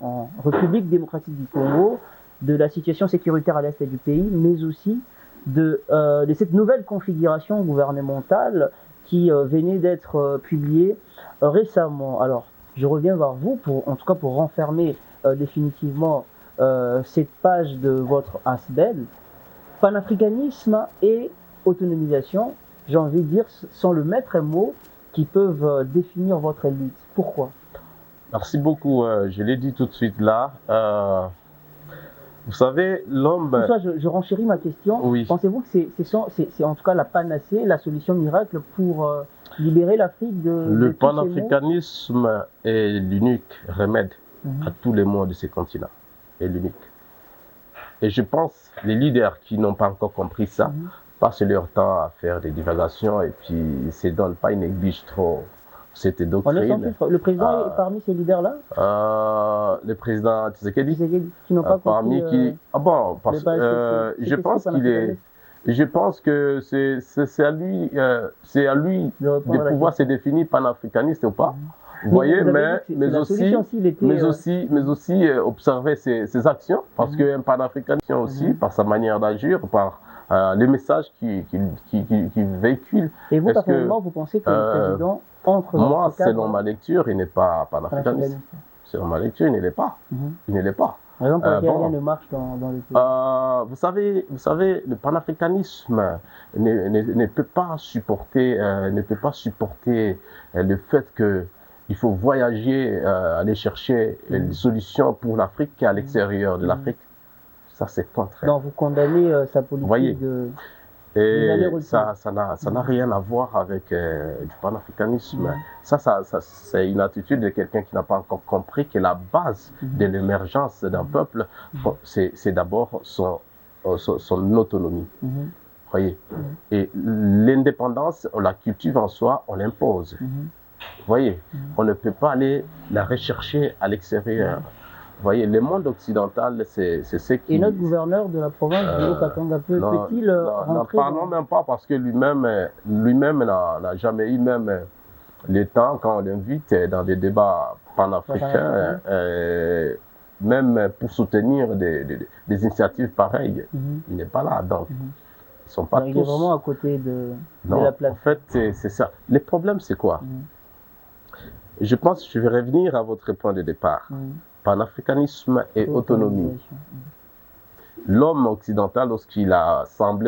en République démocratique du Congo, de la situation sécuritaire à l'est du pays, mais aussi de cette nouvelle configuration gouvernementale qui venait d'être publiée récemment. Alors, je reviens vers vous, en tout cas pour renfermer définitivement cette page de votre ASBEL. Panafricanisme et autonomisation, j'ai envie de dire, sont le maître mot qui peuvent définir votre lutte. Pourquoi? Merci beaucoup. Je l'ai dit tout de suite là. Vous savez, l'homme... Pour ça, je renchéris ma question. Oui. Pensez-vous que c'est en tout cas la panacée, la solution miracle pour libérer l'Afrique de... Le panafricanisme est l'unique remède à tous les maux de ces continents. Est l'unique. Et je pense les leaders qui n'ont pas encore compris ça passent leur temps à faire des divagations et puis ils se donnent pas, ils négligent trop cette doctrine. Le président est parmi ces leaders-là? Le président Tshisekedi qui n'ont pas compris Ah bon, parce je pense qu'il est... Je pense que c'est à lui, de pouvoir se définir panafricaniste ou pas. Vous voyez, mais aussi observer ses actions, parce qu'un panafricaniste aussi, par sa manière d'agir, par les messages qu'il véhicule. Et vous, personnellement, vous pensez que le président entre dans Moi, ce cadre? selon ma lecture, il n'est pas panafricaniste. Selon ma lecture, il ne l'est pas. Il ne l'est pas. Par exemple, rien ne marche dans le pays. Vous savez, le panafricanisme ne peut pas supporter, le fait que il faut voyager, aller chercher des solutions pour l'Afrique à l'extérieur de l'Afrique. Ça, c'est contraire. Donc, vous condamnez sa politique. Voyez. De... Et ça n'a rien à voir avec du panafricanisme. Ça c'est une attitude de quelqu'un qui n'a pas encore compris que la base de l'émergence d'un peuple, c'est d'abord son autonomie. Voyez. Et l'indépendance, on la cultive en soi, on l'impose. Voyez. On ne peut pas aller la rechercher à l'extérieur. Vous voyez, le monde occidental, c'est ce qui... Et notre gouverneur de la province de Haut-Katanga peut-il rentrer... N'en parlons même pas parce que lui-même n'a jamais eu même le temps, quand on l'invite dans des débats panafricains, même pour soutenir des initiatives pareilles. Il n'est pas là, donc ils sont pas tous... Il est vraiment à côté de la plateforme. En fait, c'est ça. Le problème, c'est quoi? Je pense que je vais revenir à votre point de départ. Panafricanisme et autonomie. L'homme occidental, lorsqu'il a semblé